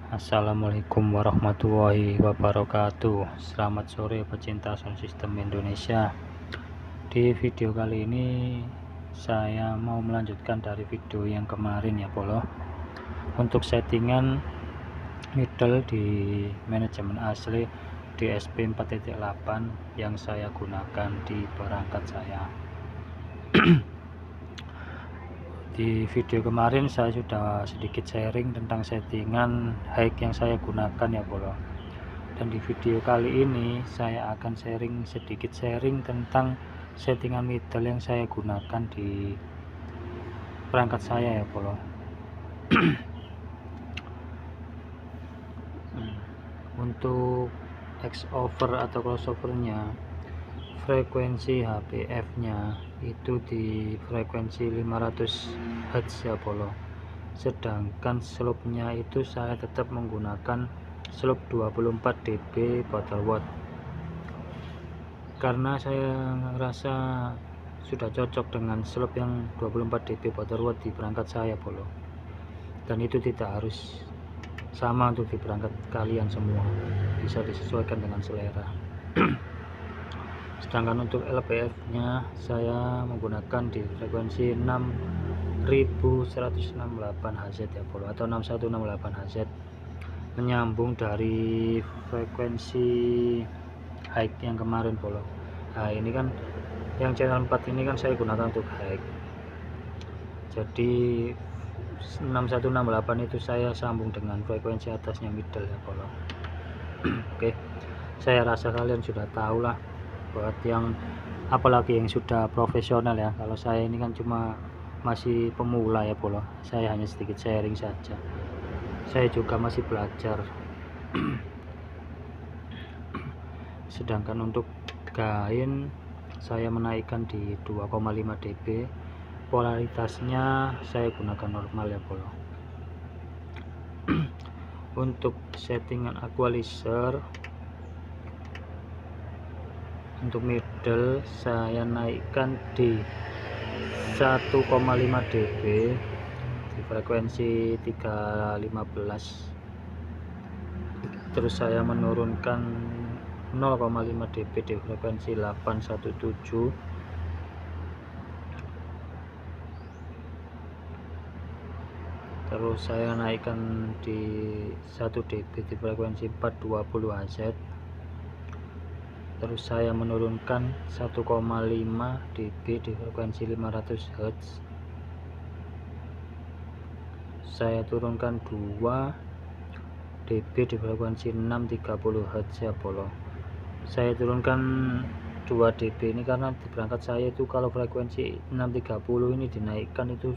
Assalamualaikum warahmatullahi wabarakatuh. Selamat sore pecinta sound system Indonesia. Di video kali ini saya mau melanjutkan dari video yang kemarin ya Bolo. Untuk settingan middle di manajemen asli DSP 4.8 yang saya gunakan di perangkat saya. Di video kemarin saya sudah sedikit sharing tentang settingan high yang saya gunakan ya Bolo. Dan di video kali ini saya akan sedikit sharing tentang settingan middle yang saya gunakan di perangkat saya ya Bolo. Untuk X over atau crossovernya, frekuensi HPF nya itu di frekuensi 500 Hz ya Bolo. Sedangkan slope nya itu saya tetap menggunakan slope 24 dB butterworth, karena saya ngerasa sudah cocok dengan slope yang 24 dB butterworth di perangkat saya Bolo. Dan itu tidak harus sama untuk di perangkat kalian semua, bisa disesuaikan dengan selera. Sedangkan untuk LPF nya saya menggunakan di frekuensi 6168 Hz ya Bolo, atau 6168 Hz, menyambung dari frekuensi high yang kemarin Bolo. Nah ini kan yang channel 4 ini kan saya gunakan untuk high, jadi 6168 itu saya sambung dengan frekuensi atasnya middle ya Bolo. Oke, saya rasa kalian sudah tahu lah, buat yang apalagi yang sudah profesional ya. Kalau saya ini kan cuma masih pemula ya Bolo, saya hanya sedikit sharing saja, saya juga masih belajar. Sedangkan untuk gain saya menaikkan di 2,5 dB, polaritasnya saya gunakan normal ya Bolo. Untuk settingan equalizer untuk middle saya naikkan di 1,5 dB di frekuensi 315, terus saya menurunkan 0,5 dB di frekuensi 817, terus saya naikkan di 1 dB di frekuensi 420 Hz, terus saya menurunkan 1,5 dB di frekuensi 500 Hz, saya turunkan 2 dB di frekuensi 630 Hz ya Bolo. Saya turunkan 2 dB ini karena di perangkat saya itu kalau frekuensi 630 ini dinaikkan itu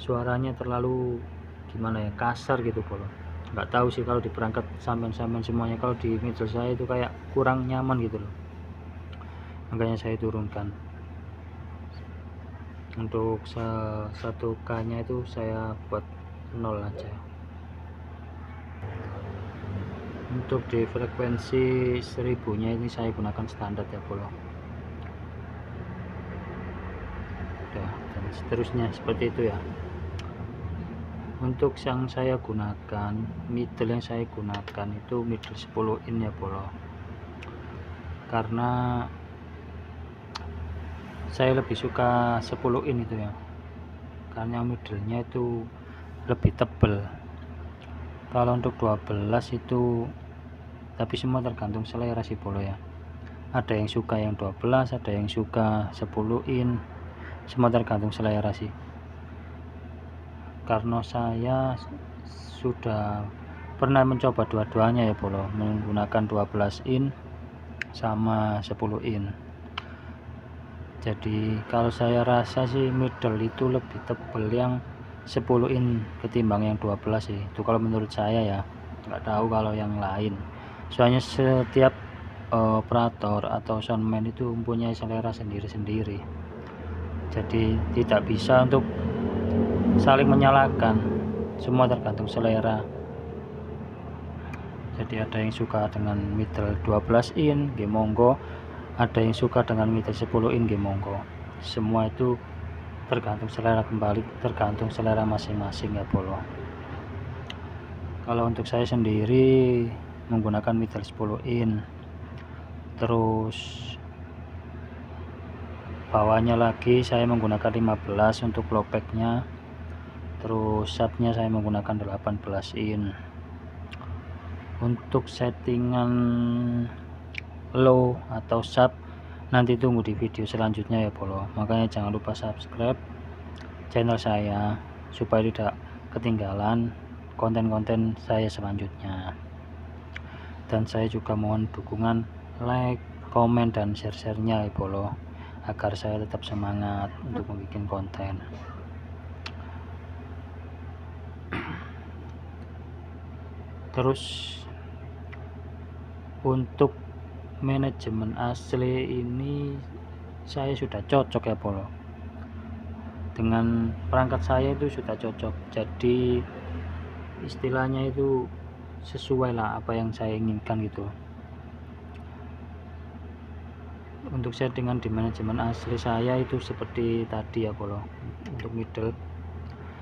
suaranya terlalu gimana ya, kasar gitu Bolo. Nggak tahu sih kalau di perangkat sampean-sampean semuanya, kalau di middle saya itu kayak kurang nyaman gitu loh, makanya saya turunkan. Untuk 1K nya itu saya buat 0 aja. Untuk di frekuensi 1000 nya ini saya gunakan standar ya Bolo. Udah, dan seterusnya seperti itu ya. Untuk yang saya gunakan, middle yang saya gunakan itu middle 10 in ya Bolo, karena saya lebih suka 10 in itu ya, karena middle-nya itu lebih tebal. Kalau untuk 12 itu, tapi semua tergantung selera sih Bolo ya. Ada yang suka yang 12, ada yang suka 10 in, semua tergantung selera sih. Karena saya sudah pernah mencoba dua-duanya ya Bolo, menggunakan 12 in sama 10 in. Jadi kalau saya rasa sih middle itu lebih tebal yang 10 in ketimbang yang 12 sih. Itu kalau menurut saya ya, nggak tahu kalau yang lain. Soalnya setiap operator atau soundman itu mempunyai selera sendiri-sendiri. Jadi tidak bisa untuk saling menyalahkan, semua tergantung selera. Jadi ada yang suka dengan middle 12 in, game monggo. Ada yang suka dengan middle 10 in, game monggo. Semua itu tergantung selera, kembali tergantung selera masing-masing ya Bolo. Kalau untuk saya sendiri menggunakan middle 10 in, terus bawahnya lagi saya menggunakan 15 untuk low packnya, terus subnya saya menggunakan 18 in. Untuk settingan low atau sub nanti tunggu di video selanjutnya ya bolo, makanya jangan lupa subscribe channel saya supaya tidak ketinggalan konten-konten saya selanjutnya. Dan saya juga mohon dukungan like, komen, dan share-nya ya bolo, agar saya tetap semangat untuk membuat konten. Terus untuk manajemen asli ini saya sudah cocok ya bolo, dengan perangkat saya itu sudah cocok, jadi istilahnya itu sesuai lah apa yang saya inginkan gitu. Untuk settingan di manajemen asli saya itu seperti tadi ya bolo. Untuk middle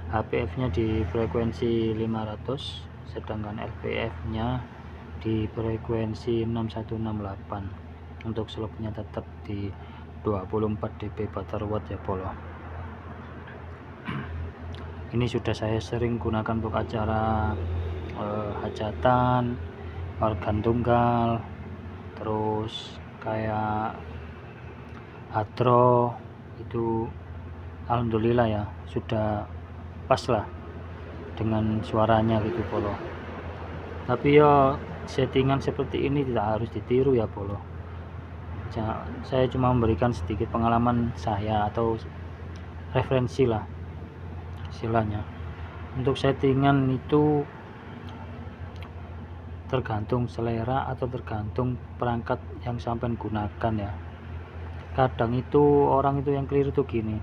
HPF nya di frekuensi 500, sedangkan LPF nya di frekuensi 6168. Untuk slope-nya tetap di 24 dB butterworth ya bolo. Ini sudah saya sering gunakan untuk acara hajatan, organ tunggal, terus kayak hadroh, itu alhamdulillah ya sudah pas lah dengan suaranya gitu bolo. Tapi ya settingan seperti ini tidak harus ditiru ya bolo. Saya cuma memberikan sedikit pengalaman saya atau referensi lah istilahnya. Untuk settingan itu tergantung selera atau tergantung perangkat yang sampai gunakan ya. Kadang itu orang itu yang keliru tuh gini,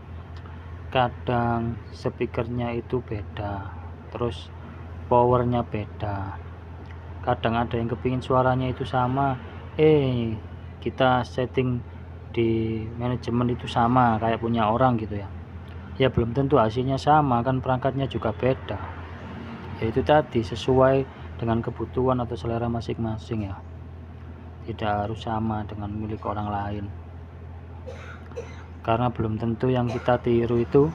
kadang speakernya itu beda, terus powernya beda. Kadang ada yang kepingin suaranya itu sama, kita setting di manajemen itu sama kayak punya orang gitu ya. Ya belum tentu hasilnya sama, kan perangkatnya juga beda. Ya itu tadi, sesuai dengan kebutuhan atau selera masing-masing ya, tidak harus sama dengan milik orang lain, karena belum tentu yang kita tiru itu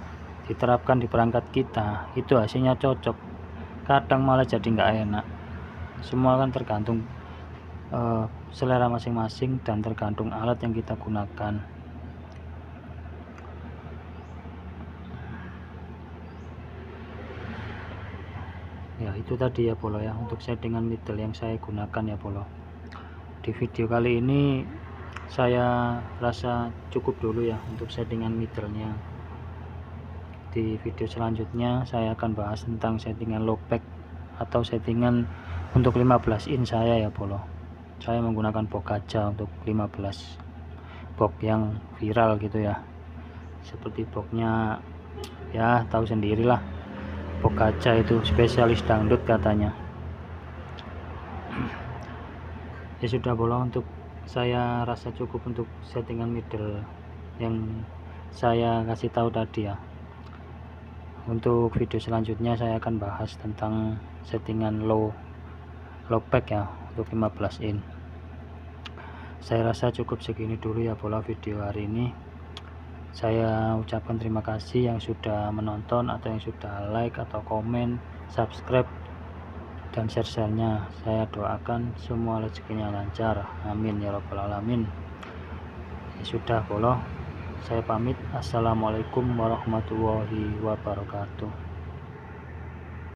diterapkan di perangkat kita itu hasilnya cocok, kadang malah jadi nggak enak. Semua kan tergantung selera masing-masing dan tergantung alat yang kita gunakan. Ya itu tadi ya bolo ya, untuk settingan middle yang saya gunakan ya bolo. Di video kali ini saya rasa cukup dulu ya untuk settingan middle-nya. Di video selanjutnya saya akan bahas tentang settingan low pack atau settingan untuk 15 in saya ya bolo. Saya menggunakan box kaca untuk 15, box yang viral gitu ya, seperti boxnya ya tahu sendirilah, box kaca itu spesialis dangdut katanya. Ya sudah bolo, untuk saya rasa cukup untuk settingan middle yang saya kasih tahu tadi ya. Untuk video selanjutnya saya akan bahas tentang settingan low pack ya untuk 15 in. Saya rasa cukup segini dulu ya bolo video hari ini. Saya ucapkan terima kasih yang sudah menonton atau yang sudah like atau komen, subscribe, dan share-nya. Saya doakan semua rezekinya lancar, amin ya rabbal alamin. Ya sudah bolo, saya pamit. Assalamualaikum warahmatullahi wabarakatuh.